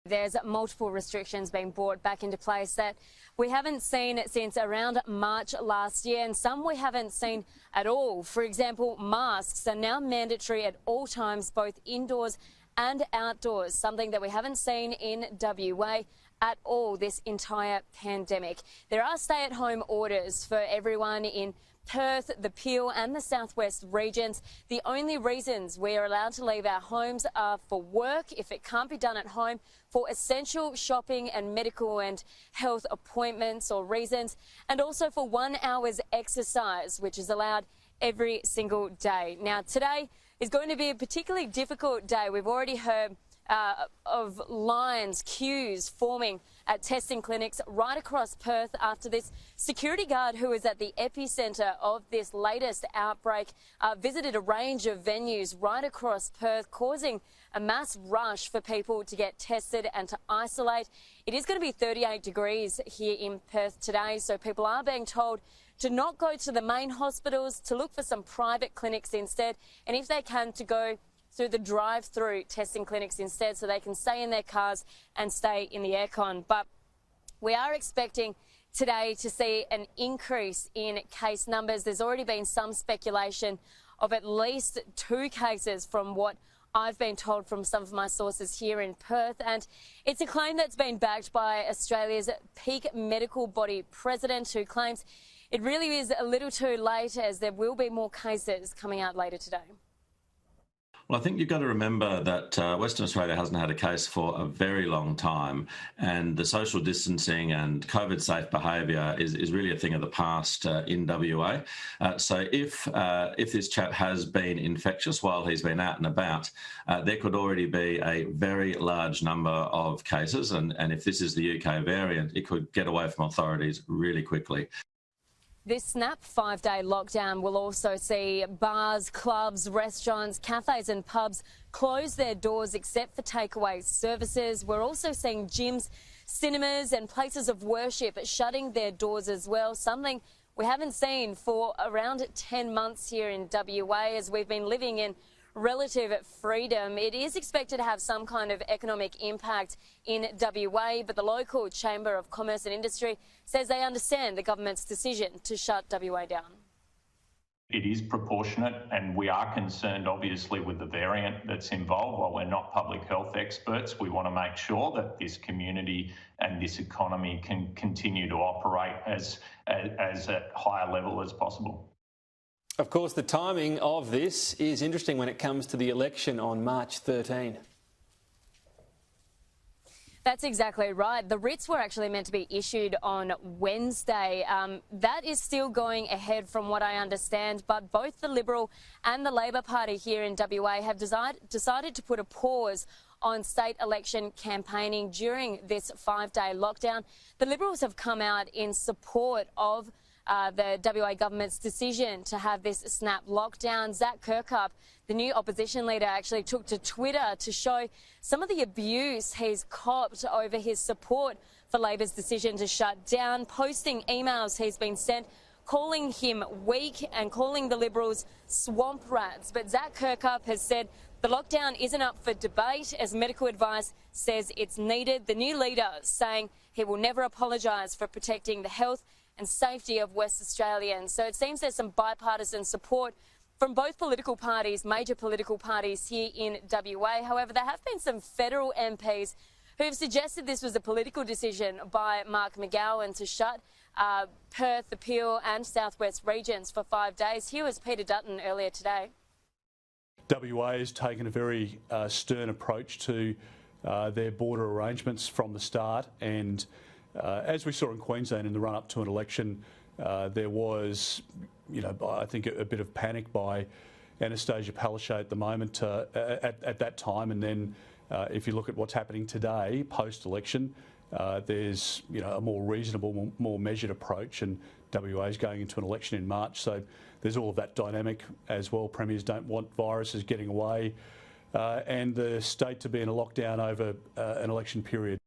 There's multiple restrictions being brought back into place that we haven't seen since around March last year, and some we haven't seen at all. For example, masks are now mandatory at all times, both indoors and outdoors, something that we haven't seen in WA at all this entire pandemic. There are stay-at-home orders for everyone in Perth, the Peel and the southwest regions. The only reasons we are allowed to leave our homes are for work, if it can't be done at home, for essential shopping and medical and health appointments or reasons, and also for 1 hour's exercise, which is allowed every single day. Now, today is going to be a particularly difficult day. We've already heard of lines, queues forming at testing clinics right across Perth after this security guard who is at the epicentre of this latest outbreak visited a range of venues right across Perth, causing a mass rush for people to get tested and to isolate. It is going to be 38 degrees here in Perth today, so people are being told to not go to the main hospitals, to look for some private clinics instead, and if they can, to go through the drive-through testing clinics instead, so they can stay in their cars and stay in the aircon. But we are expecting today to see an increase in case numbers. There's already been some speculation of at least 2 cases from what I've been told from some of my sources here in Perth, and it's a claim that's been backed by Australia's peak medical body president, who claims it really is a little too late, as there will be more cases coming out later today. Well, I think you've got to remember that Western Australia hasn't had a case for a very long time, and the social distancing and COVID-safe behaviour is really a thing of the past in WA. So if this chap has been infectious while he's been out and about, there could already be a very large number of cases, and if this is the UK variant, it could get away from authorities really quickly. This snap 5-day lockdown will also see bars, clubs, restaurants, cafes and pubs close their doors except for takeaway services. We're also seeing gyms, cinemas and places of worship shutting their doors as well, something we haven't seen for around 10 months here in WA, as we've been living in relative freedom. It is expected to have some kind of economic impact in WA, but the local Chamber of Commerce and Industry says they understand the government's decision to shut WA down. It is proportionate, and we are concerned obviously with the variant that's involved. While we're not public health experts, we want to make sure that this community and this economy can continue to operate as at higher level as possible. Of course, the timing of this is interesting when it comes to the election on March 13. That's exactly right. The writs were actually meant to be issued on Wednesday. That is still going ahead from what I understand, but both the Liberal and the Labor Party here in WA have decided to put a pause on state election campaigning during this 5-day lockdown. The Liberals have come out in support of the WA government's decision to have this snap lockdown. Zach Kirkup, the new opposition leader, actually took to Twitter to show some of the abuse he's copped over his support for Labor's decision to shut down, posting emails he's been sent calling him weak and calling the Liberals swamp rats. But Zach Kirkup has said the lockdown isn't up for debate, as medical advice says it's needed. The new leader saying he will never apologise for protecting the health and safety of West Australians. So it seems there's some bipartisan support from both political parties, major political parties here in WA. However, there have been some federal MPs who have suggested this was a political decision by Mark McGowan to shut Perth, the Peel and southwest regions for 5 days. Here was Peter Dutton earlier today. WA has taken a very stern approach to their border arrangements from the start, and as we saw in Queensland in the run-up to an election, there was, I think a bit of panic by Anastasia Palaszczuk at the moment, at that time, and then if you look at what's happening today, post-election, there's a more reasonable, more measured approach, and WA is going into an election in March, so there's all of that dynamic as well. Premiers don't want viruses getting away, and the state to be in a lockdown over an election period.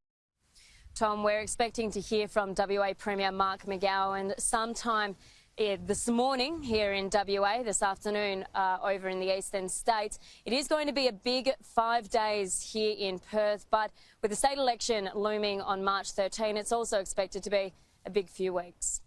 Tom, we're expecting to hear from WA Premier Mark McGowan sometime this morning here in WA, this afternoon over in the eastern states. It is going to be a big 5 days here in Perth, but with the state election looming on March 13, it's also expected to be a big few weeks.